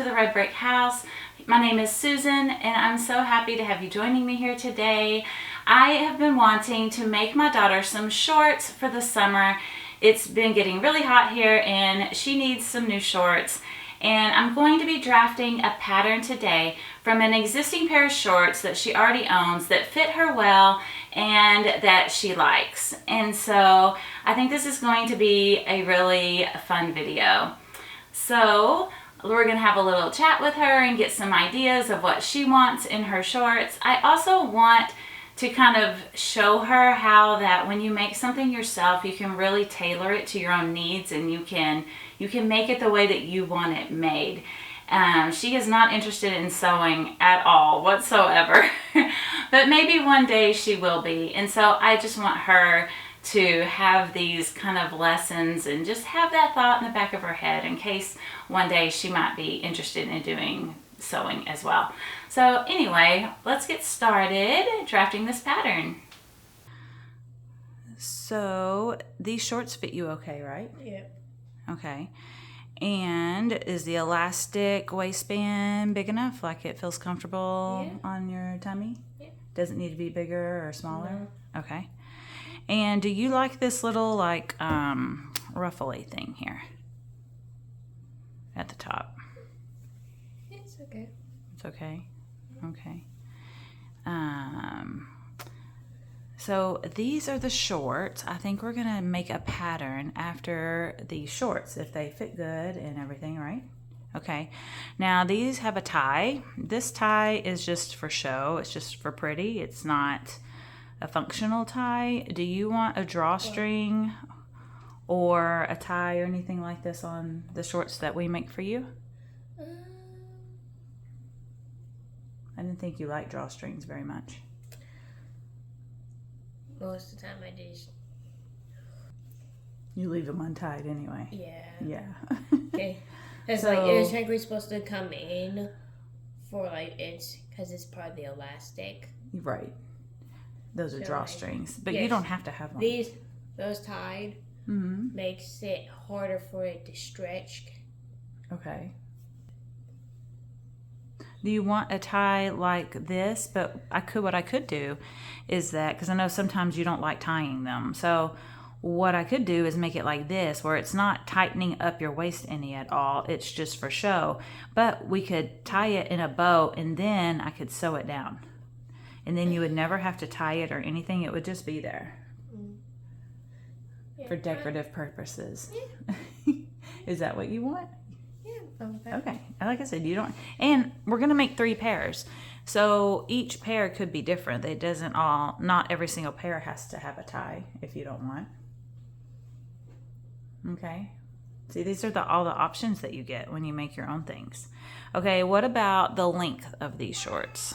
the Red Brick House. My name is Susan and I'm so happy to have you joining me here today. I have been wanting to make my daughter some shorts for the summer. It's been getting really hot here and she needs some new shorts. And I'm going to be drafting a pattern today from an existing pair of shorts that she already owns that fit her well and that she likes. And so I think this is going to be a really fun video. So we're going to have a little chat with her and get some ideas of what she wants in her shorts. I also want to kind of show her how that when you make something yourself, you can really tailor it to your own needs and you can make it the way that you want it made. She is not interested in sewing at all whatsoever, but maybe one day she will be. And so I just want her to have these kind of lessons and just have that thought in the back of her head in case one day she might be interested in doing sewing as well. So anyway, let's get started drafting this pattern. So these shorts fit you okay, right? Yeah. Okay. And is the elastic waistband big enough? Like it feels comfortable on your tummy? Yeah. Doesn't need to be bigger or smaller? No. Okay. And do you like this little like ruffly thing here at the top? It's okay. It's okay? Okay. So these are the shorts. I think we're gonna make a pattern after these shorts if they fit good and everything, right? Okay. Now these have a tie. This tie is just for show. It's just for pretty. It's not a functional tie. Do you want a drawstring or a tie or anything like this on the shorts that we make for you? I didn't think you liked drawstrings very much. Most of the time I just... You leave them untied anyway. Yeah. Yeah. Okay. It's So- like, it was technically supposed to come in for like, it's, because it's part of the elastic. Right. Those are So, drawstrings. But you yes. don't have to have one. Those tied Mm-hmm. makes it harder for it to stretch. Okay. Do you want a tie like this? But what I could do is that, because I know sometimes you don't like tying them. So what I could do is make it like this, where it's not tightening up your waist any at all. It's just for show. But we could tie it in a bow and then I could sew it down. And then you would never have to tie it or anything. It would just be there Yeah. for decorative purposes. Yeah. Is that what you want? Yeah. Okay. Like I said, you don't, and we're going to make 3 pairs. So each pair could be different. It doesn't not every single pair has to have a tie if you don't want. Okay. See, these are all the options that you get when you make your own things. Okay. What about the length of these shorts?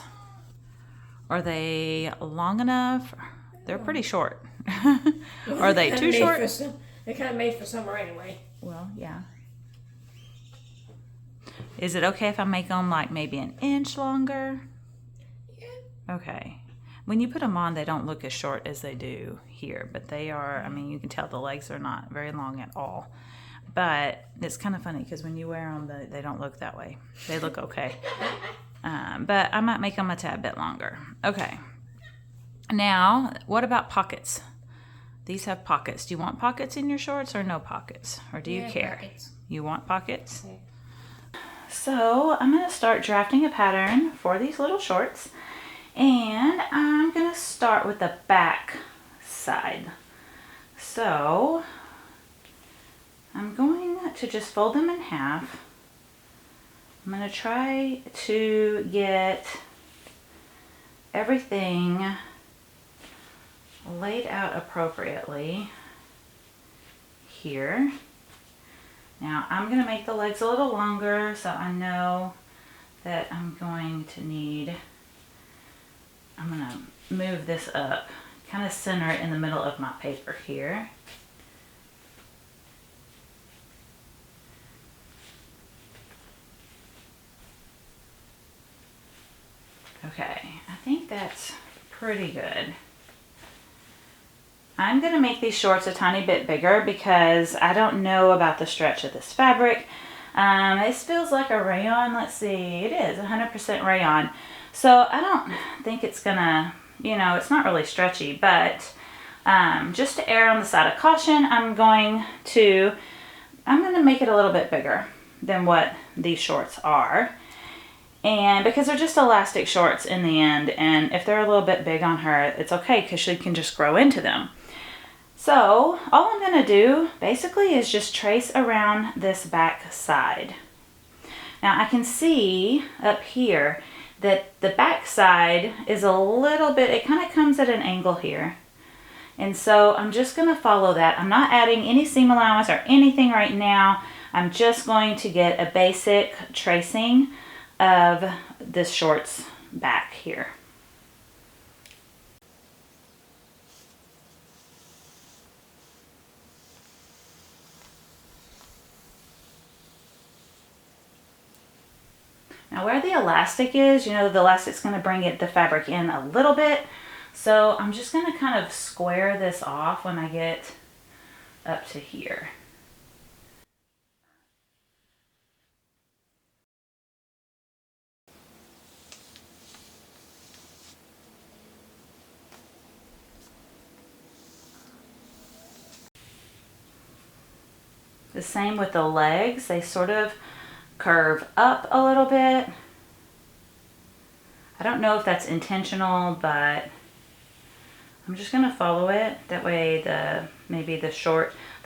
Are they long enough? They're pretty short. Are they too short? They're kind of made for summer anyway. Well, yeah. Is it okay if I make them like maybe an inch longer? Yeah. Okay. When you put them on, they don't look as short as they do here, but they are, I mean, you can tell the legs are not very long at all. But it's kind of funny because when you wear them, they don't look that way. They look okay. But I might make them a tad bit longer. Okay. Now, what about pockets? These have pockets. Do you want pockets in your shorts or no pockets? Or do you care? Pockets. You want pockets? Yeah. So I'm going to start drafting a pattern for these little shorts. And I'm going to start with the back side. So I'm going to just fold them in half. I'm going to try to get everything laid out appropriately here. Now I'm going to make the legs a little longer so I know that I'm going to move this up, kind of center it in the middle of my paper here. Okay, I think that's pretty good. I'm going to make these shorts a tiny bit bigger because I don't know about the stretch of this fabric. This feels like a rayon. Let's see, it is 100% rayon. So I don't think it's gonna, it's not really stretchy, but just to err on the side of caution, I'm going to make it a little bit bigger than what these shorts are. And because they're just elastic shorts in the end, and if they're a little bit big on her, it's okay because she can just grow into them. So all I'm going to do basically is just trace around this back side. Now I can see up here that the back side is a little bit, it kind of comes at an angle here. And so I'm just going to follow that. I'm not adding any seam allowance or anything right now. I'm just going to get a basic tracing of this shorts back here. Now where the elastic is, the elastic's going to bring the fabric in a little bit. So I'm just going to kind of square this off when I get up to here. The same with the legs. They sort of curve up a little bit. I don't know if that's intentional, but I'm just going to follow it. That way maybe the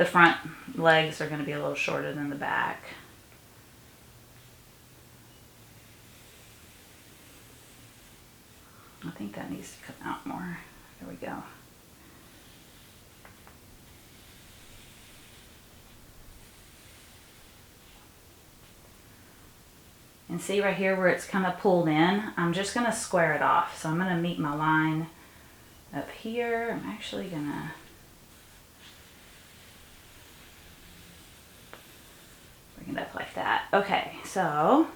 front legs are going to be a little shorter than the back. I think that needs to come out more. There we go. And see right here where it's kind of pulled in? I'm just going to square it off. So I'm going to meet my line up here. I'm actually going to bring it up like that. Okay, so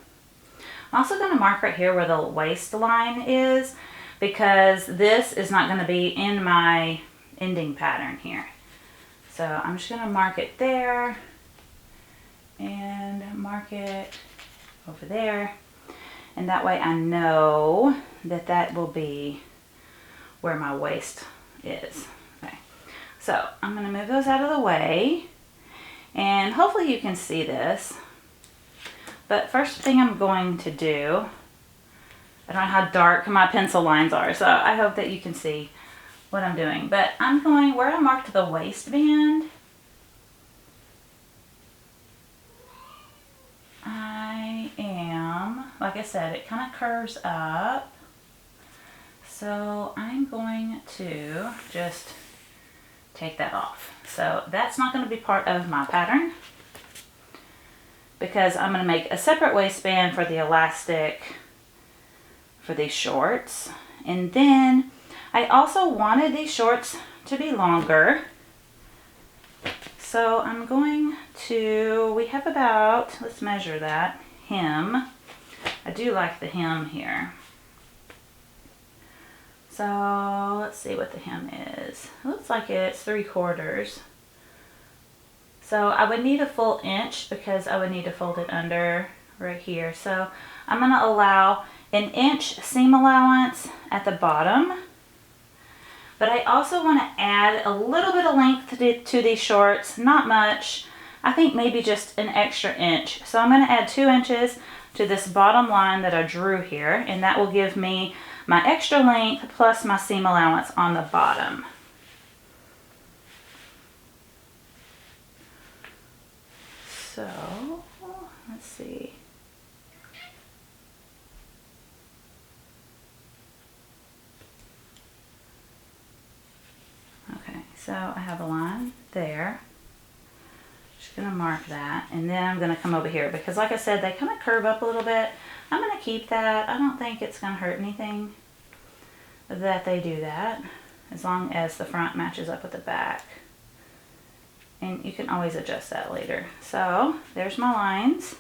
I'm also going to mark right here where the waistline is, because this is not going to be in my ending pattern here. So I'm just going to mark it there and mark it over there, and that way I know that that will be where my waist is. Okay, so I'm going to move those out of the way, and hopefully you can see this. But first thing I'm going to do, I don't know how dark my pencil lines are, so I hope that you can see what I'm doing. But I'm going where I marked the waistband. I am, like I said, it kind of curves up. So I'm going to just take that off. So that's not going to be part of my pattern, because I'm going to make a separate waistband for the elastic for these shorts. And then I also wanted these shorts to be longer. So I'm going to, we have about, let's measure that, hem. I do like the hem here. So let's see what the hem is. It looks like it's 3/4. So I would need a full inch, because I would need to fold it under right here. So I'm going to allow an inch seam allowance at the bottom. But I also want to add a little bit of length to these shorts, not much. I think maybe just an extra inch. So I'm going to add 2 inches to this bottom line that I drew here, and that will give me my extra length plus my seam allowance on the bottom. So let's see. Okay, so I have a line there. Just gonna mark that, and then I'm gonna come over here, because like I said, they kind of curve up a little bit. I'm gonna keep that. I don't think it's gonna hurt anything that they do that, as long as the front matches up with the back. And you can always adjust that later. So there's my lines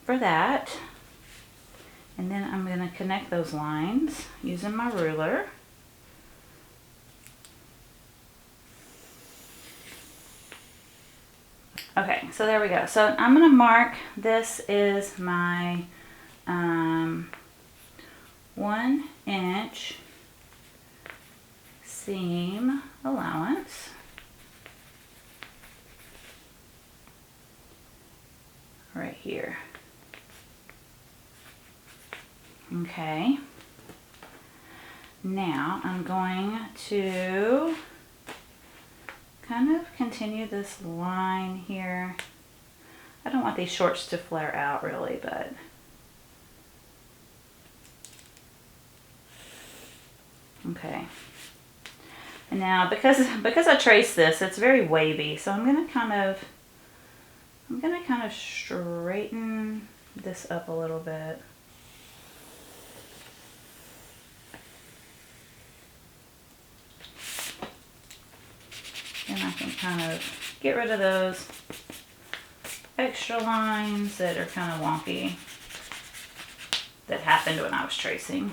for that. And then I'm gonna connect those lines using my ruler. Okay, so there we go. So I'm going to mark, this is my 1 inch seam allowance. Right here. Okay. Now I'm going to kind of continue this line here. I don't want these shorts to flare out really, but okay. And now because I traced this, it's very wavy, so I'm gonna kind of straighten this up a little bit. And I can kind of get rid of those extra lines that are kind of wonky that happened when I was tracing.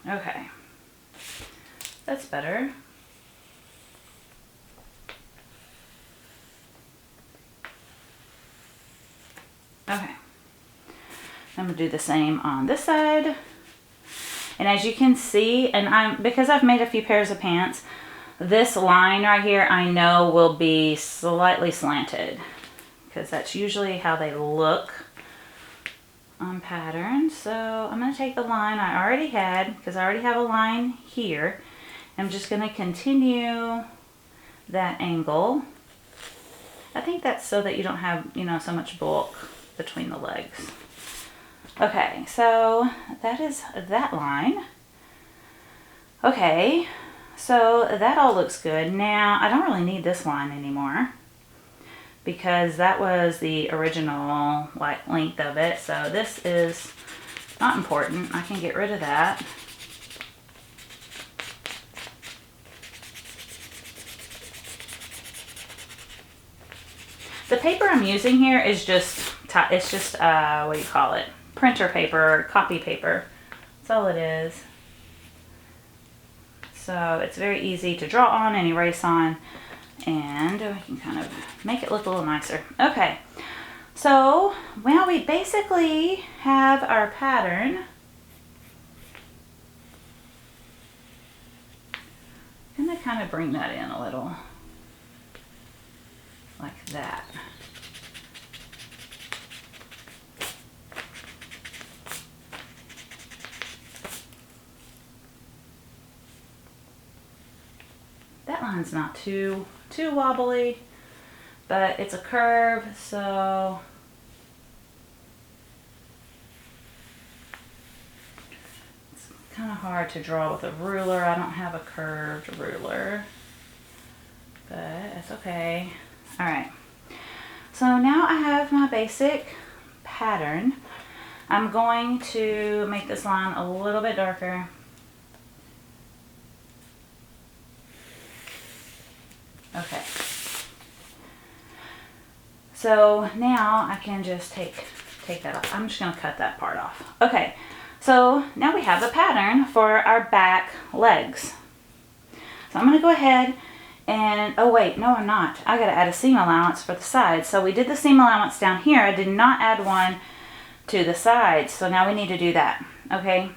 Okay, that's better. Okay, I'm gonna do the same on this side. And as you can see, and because I've made a few pairs of pants, this line right here I know will be slightly slanted because that's usually how they look on pattern. So I'm going to take the line I already had, because I already have a line here. I'm just going to continue that angle. I think that's so that you don't have, you know, so much bulk between the legs. Okay, so that is that line. Okay, so that all looks good. Now, I don't really need this line anymore because that was the original length of it. So this is not important. I can get rid of that. The paper I'm using here is just, it's just, what do you call it? Printer paper, copy paper. That's all it is. So it's very easy to draw on and erase on, and we can kind of make it look a little nicer. Okay, so well, we basically have our pattern. I'm gonna kind of bring that in a little, like that. That line's not too wobbly, but it's a curve, so it's kind of hard to draw with a ruler. I don't have a curved ruler, but it's okay. All right, so now I have my basic pattern. I'm going to make this line a little bit darker. Okay, so now I can just take that off. I'm just going to cut that part off. Okay, so now we have a pattern for our back legs. So I'm going to go ahead and, oh wait, no I'm not. I got to add a seam allowance for the sides. So we did the seam allowance down here. I did not add one to the sides. So now we need to do that. Okay,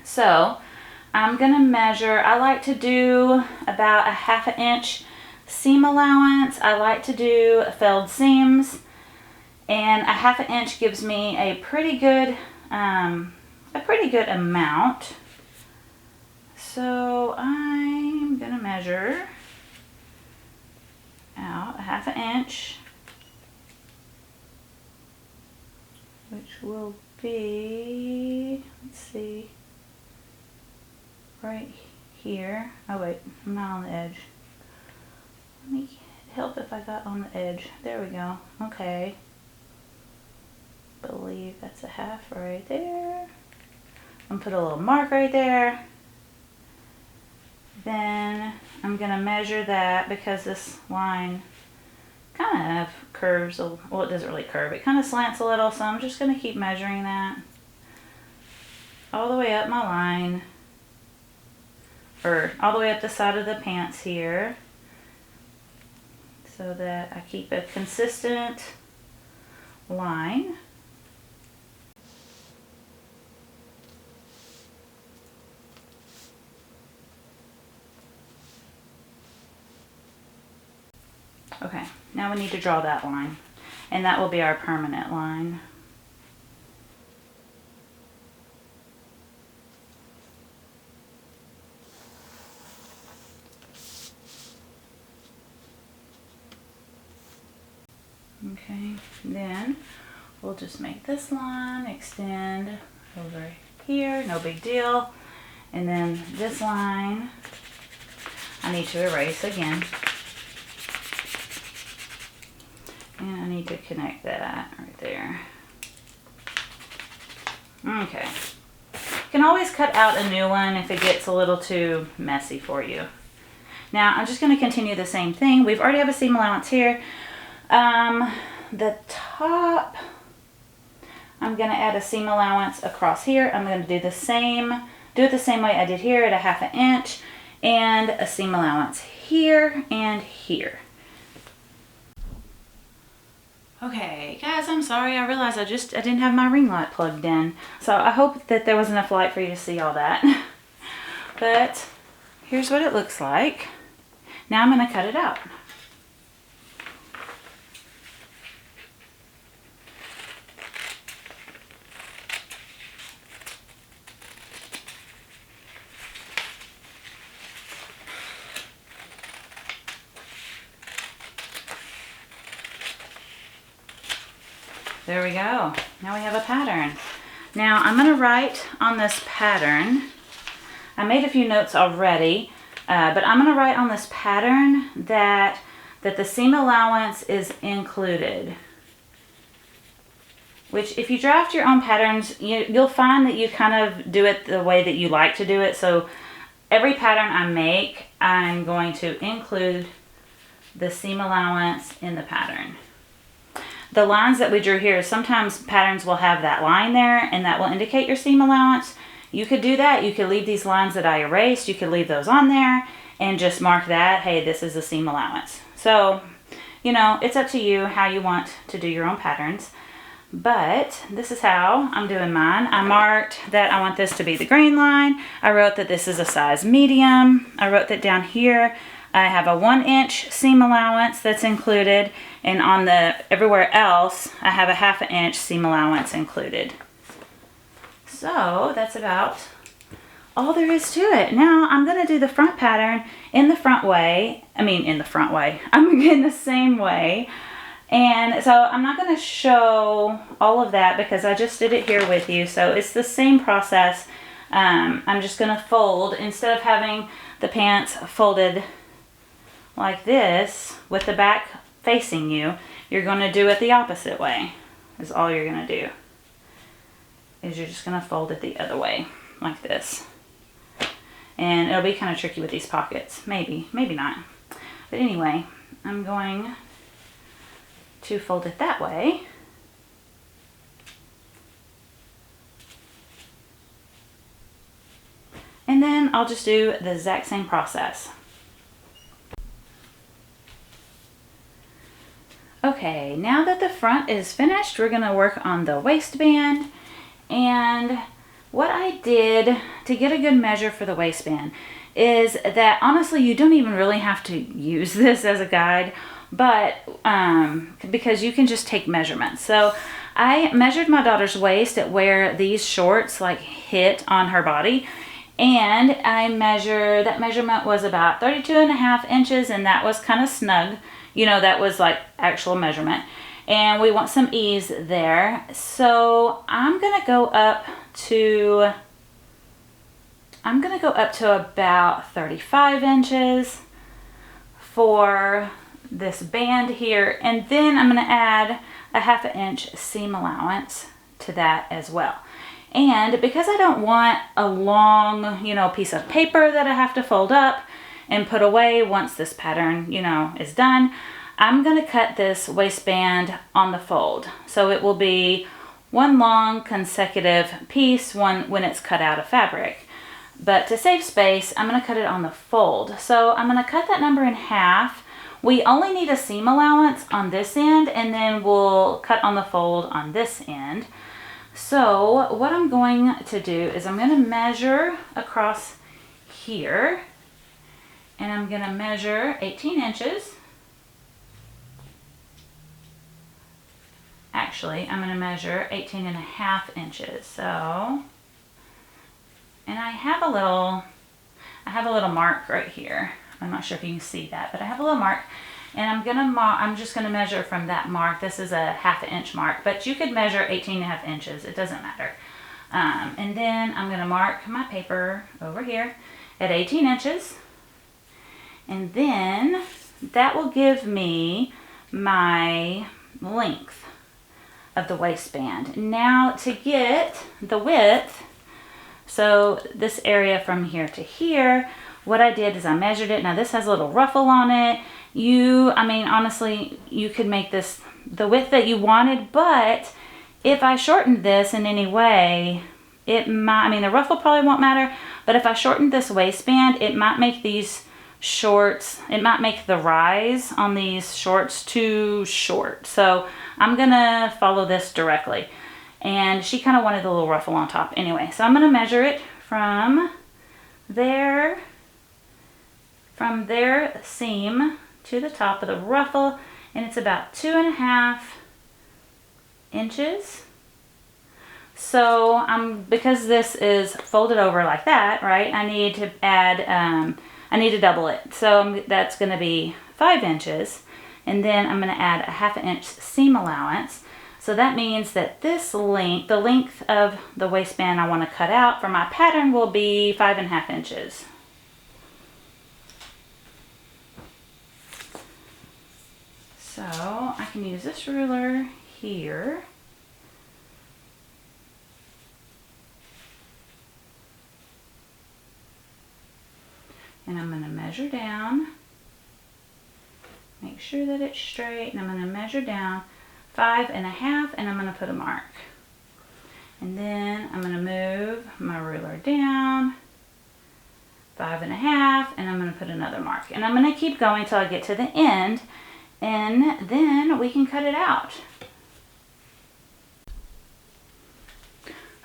so I'm going to measure, I like to do about a 1/2 inch seam allowance. I like to do felled seams, and a 1/2 inch gives me a pretty good amount. So I'm going to measure out a 1/2 inch, which will be, let's see, right here. Oh wait, I'm not on the edge. Let me help if I got on the edge. There we go. Okay. Believe that's a 1/2 right there. I'm gonna put a little mark right there. Then I'm gonna measure that because this line kind of curves, well it doesn't really curve, it kind of slants a little, so I'm just gonna keep measuring that all the way up my line, or all the way up the side of the pants here. so that I keep a consistent line. Okay, now we need to draw that line, and that will be our permanent line. Okay, then we'll just make this line extend over here, no big deal. And then this line, I need to erase again. And I need to connect that right there. Okay. You can always cut out a new one if it gets a little too messy for you. Now I'm just going to continue the same thing. We've already have a seam allowance here. The top, I'm going to add a seam allowance across here. I'm going to do it the same way I did here at a 1/2 inch, and a seam allowance here and here. Okay, guys, I'm sorry. I realized I didn't have my ring light plugged in. So I hope that there was enough light for you to see all that. But here's what it looks like. Now I'm going to cut it out. There we go. Now we have a pattern. Now I'm going to write on this pattern. I made a few notes already, but I'm going to write on this pattern that the seam allowance is included. Which, if you draft your own patterns, you'll find that you kind of do it the way that you like to do it. So every pattern I make, I'm going to include the seam allowance in the pattern. The lines that we drew here, sometimes patterns will have that line there, and that will indicate your seam allowance. You could do that. You could leave these lines that I erased, you could leave those on there and just mark that, hey, this is the seam allowance. So, you know, it's up to you how you want to do your own patterns. But this is how I'm doing mine. I marked that I want this to be the green line. I wrote that this is a size medium. I wrote that down here I have a 1 inch seam allowance that's included, and on the everywhere else I have a 1/2 inch seam allowance included. So that's about all there is to it. Now I'm going to do the front pattern in the front way. I'm in the same way. And so I'm not going to show all of that because I just did it here with you. So it's the same process. I'm just going to fold, instead of having the pants folded like this with the back facing you, you're going to do it the opposite way. Is all you're going to do. Is you're just going to fold it the other way like this. And it'll be kind of tricky with these pockets. Maybe not. But anyway, I'm going to fold it that way. And then I'll just do the exact same process. Okay, now that the front is finished, we're going to work on the waistband. And what I did to get a good measure for the waistband is that, honestly, you don't even really have to use this as a guide, but because you can just take measurements. So I measured my daughter's waist at where these shorts like hit on her body, and I measured, that measurement was about 32.5 inches, and that was kind of snug. You know, that was like actual measurement. And we want some ease there. So I'm going to go up to about 35 inches for this band here. And then I'm going to add a 1/2 inch seam allowance to that as well. And because I don't want a long, piece of paper that I have to fold up and put away once this pattern, is done, I'm going to cut this waistband on the fold. So it will be one long consecutive piece when it's cut out of fabric. But to save space, I'm going to cut it on the fold. So I'm going to cut that number in half We only need a seam allowance on this end, and then we'll cut on the fold on this end. So what I'm going to do is I'm going to measure across here, and I'm going to measure 18 inches. Actually, I'm going to measure 18.5 inches. So, and I have a little mark right here. I'm not sure if you can see that, but I have a little mark, and I'm just gonna measure from that mark. This is a 1/2 inch mark, but you could measure 18.5 inches. It doesn't matter. And then I'm gonna mark my paper over here at 18 inches, and then that will give me my length of the waistband. Now to get the width, so this area from here to here, what I did is I measured it. Now this has a little ruffle on it. Honestly, you could make this the width that you wanted, but if I shortened this in any way, it might, the ruffle probably won't matter, but if I shortened this waistband, it might make these shorts, it might make the rise on these shorts too short. So I'm gonna follow this directly. And she kind of wanted the little ruffle on top anyway. So I'm gonna measure it from their seam to the top of the ruffle, and it's about 2.5 inches. So because this is folded over like that, right, I need to add, I need to double it. So that's gonna be 5 inches, and then I'm gonna add a 1/2 inch seam allowance. So that means that this length, the length of the waistband I want to cut out for my pattern, will be 5.5 inches. So I can use this ruler here. And I'm going to measure down, make sure that it's straight, and I'm going to measure down 5.5, and I'm going to put a mark. And then I'm going to move my ruler down 5.5, and I'm going to put another mark. And I'm going to keep going till I get to the end, and then we can cut it out.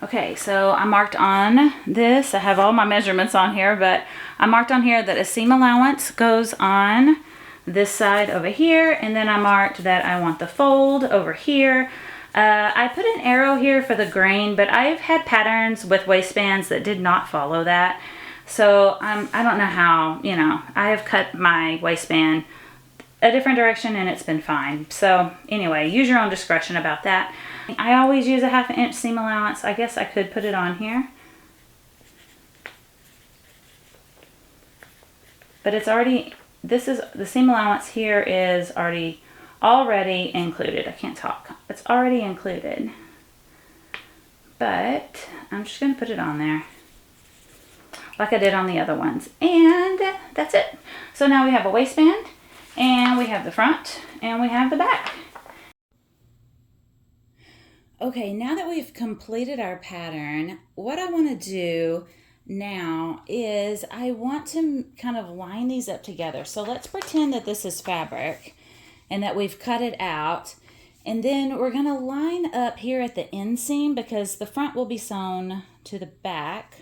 Okay, so I marked on this, I have all my measurements on here, but I marked on here that a seam allowance goes on this side over here, and then I marked that I want the fold over here. I put an arrow here for the grain, but I've had patterns with waistbands that did not follow that. So I don't know how, I have cut my waistband a different direction and it's been fine. So anyway, use your own discretion about that. I always use a 1/2 inch seam allowance. I guess I could put it on here, but it's already, this is, the seam allowance here is already included. I can't talk. It's already included. But I'm just going to put it on there like I did on the other ones. And that's it. So now we have a waistband, and we have the front, and we have the back. Okay, now that we've completed our pattern, what I want to do now is I want to kind of line these up together. So let's pretend that this is fabric and that we've cut it out. And then we're going to line up here at the inseam because the front will be sewn to the back.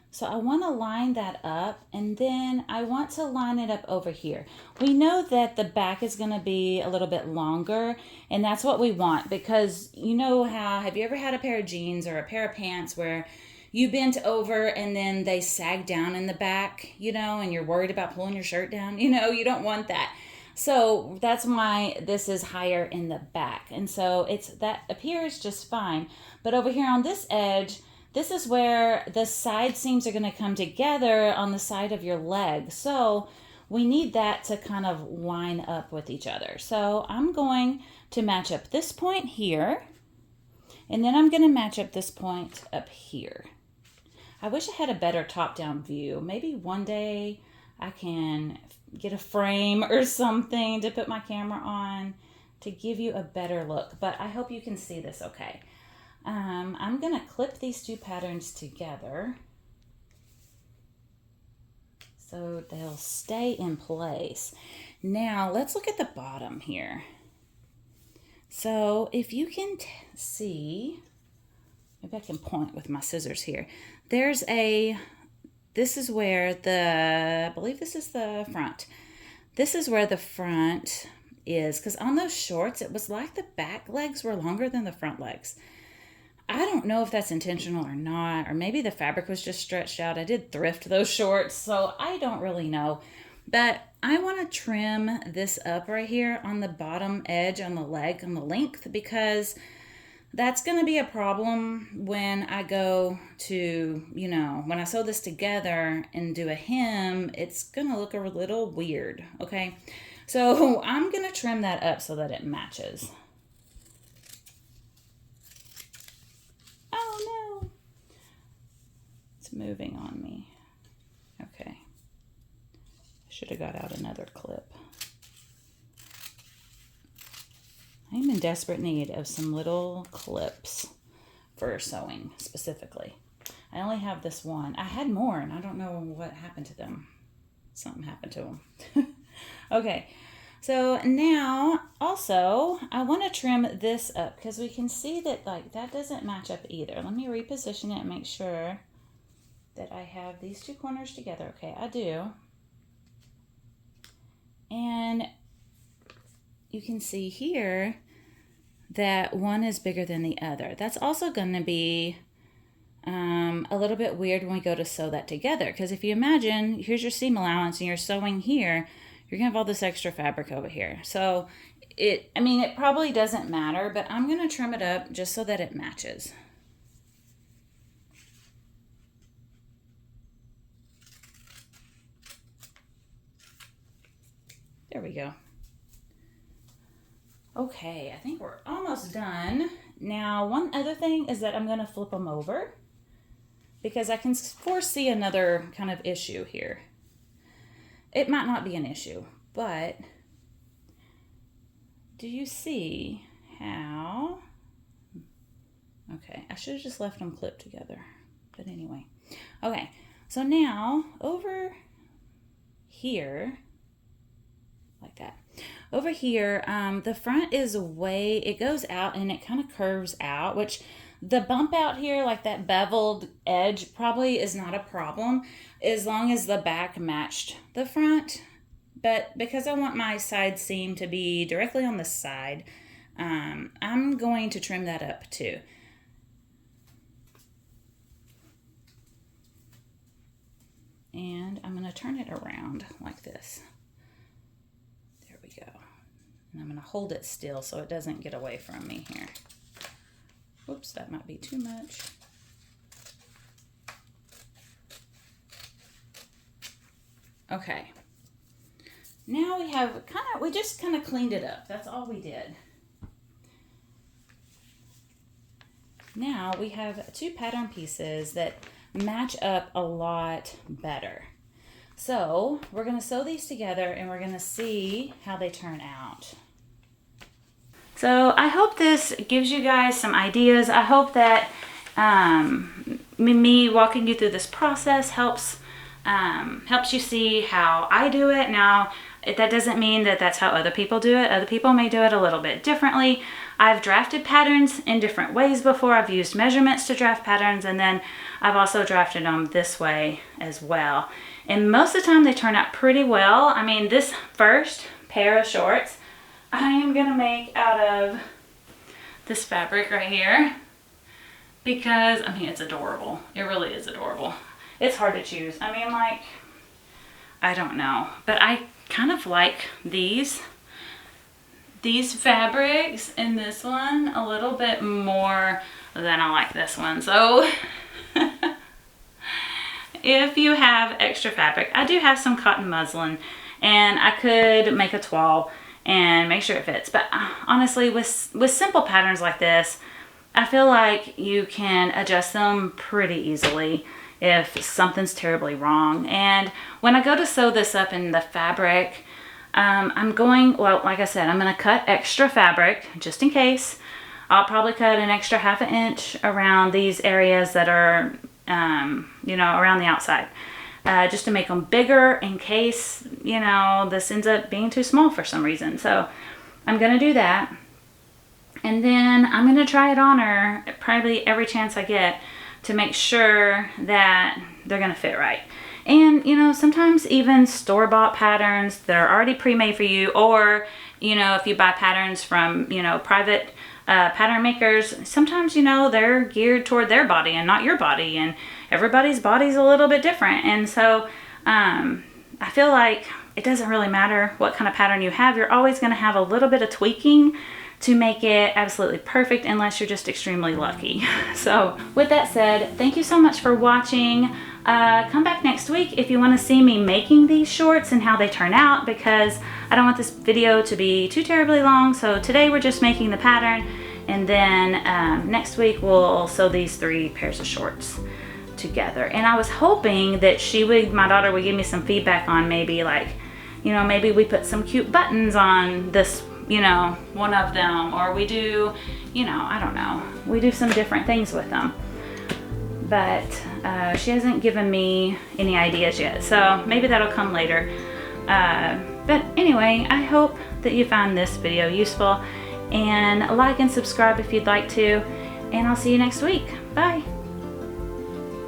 So I want to line that up, and then I want to line it up over here. We know that the back is going to be a little bit longer, and that's what we want, because you know how, have you ever had a pair of jeans or a pair of pants where you bent over and then they sag down in the back, and you're worried about pulling your shirt down? You don't want that. So that's why this is higher in the back. And so that appears just fine. But over here on this edge, this is where the side seams are going to come together on the side of your leg. So we need that to kind of line up with each other. So I'm going to match up this point here, and then I'm going to match up this point up here. I wish I had a better top-down view. Maybe one day I can get a frame or something to put my camera on to give you a better look, but I hope you can see this okay. I'm going to clip these two patterns together so they'll stay in place. Now let's look at the bottom here. So if you can see, maybe I can point with my scissors here. This is where I believe this is the front. This is where the front is, because on those shorts, it was like the back legs were longer than the front legs. I don't know if that's intentional or not, or maybe the fabric was just stretched out. I did thrift those shorts, so I don't really know. But I want to trim this up right here on the bottom edge, on the leg, on the length, because that's going to be a problem when I go to, when I sew this together and do a hem, it's going to look a little weird, okay? So I'm going to trim that up so that it matches. Oh no, it's moving on me. Okay, I should have got out another clip. I'm in desperate need of some little clips for sewing specifically. I only have this one. I had more and I don't know what happened to them. Something happened to them. Okay, so now also I want to trim this up because we can see that that doesn't match up either. Let me reposition it and make sure that I have these two corners together. Okay, I do. And you can see here that one is bigger than the other. That's also going to be a little bit weird when we go to sew that together, because if you imagine, here's your seam allowance and you're sewing here, you're gonna have all this extra fabric over here. So it probably doesn't matter, but I'm gonna trim it up just so that it matches. There we go. Okay, I think we're almost done. Now, one other thing is that I'm going to flip them over because I can foresee another kind of issue here. It might not be an issue, but do you see how... Okay, I should have just left them clipped together, but anyway. Okay, so now over here, like that. Over here, the front is it goes out and it kind of curves out, which the bump out here, like that beveled edge, probably is not a problem as long as the back matched the front. But because I want my side seam to be directly on the side, I'm going to trim that up too. And I'm going to turn it around like this. Go. And I'm going to hold it still so it doesn't get away from me here. Whoops, that might be too much. Okay. Now we just kind of cleaned it up. That's all we did. Now we have two pattern pieces that match up a lot better. So we're going to sew these together and we're going to see how they turn out. So I hope this gives you guys some ideas. I hope that me walking you through this process helps you see how I do it. Now, that doesn't mean that that's how other people do it. Other people may do it a little bit differently. I've drafted patterns in different ways before. I've used measurements to draft patterns, and then I've also drafted them this way as well. And most of the time they turn out pretty well. I mean, this first pair of shorts, I am gonna make out of this fabric right here because, I mean, it's adorable. It really is adorable. It's hard to choose. I mean, like, I don't know, but I kind of like these fabrics in this one a little bit more than I like this one. So if you have extra fabric, I do have some cotton muslin and I could make a toile and make sure it fits. But honestly, with simple patterns like this, I feel like you can adjust them pretty easily if something's terribly wrong. And when I go to sew this up in the fabric, like I said, I'm going to cut extra fabric just in case. I'll probably cut an extra ½ inch around these areas that are, around the outside. just to make them bigger in case, you know, this ends up being too small for some reason. So I'm going to do that. And then I'm going to try it on her probably every chance I get to make sure that they're going to fit right. And, you know, sometimes even store-bought patterns that are already pre-made for you, or, you know, if you buy patterns from, you know, private pattern makers, sometimes, you know, they're geared toward their body and not your body, and everybody's body's a little bit different. And so I feel like it doesn't really matter what kind of pattern you have. You're always going to have a little bit of tweaking to make it absolutely perfect, unless you're just extremely lucky. So with that said, thank you so much for watching. Come back next week if you want to see me making these shorts and how they turn out, because I don't want this video to be too terribly long. So today we're just making the pattern, and then next week we'll sew these 3 pairs of shorts together. And I was hoping that my daughter would give me some feedback on maybe, like, you know, maybe we put some cute buttons on this, you know, one of them, or we do, you know, I don't know, we do some different things with them. But she hasn't given me any ideas yet, so maybe that'll come later. But anyway, I hope that you found this video useful, and like and subscribe if you'd like to, and I'll see you next week. Bye.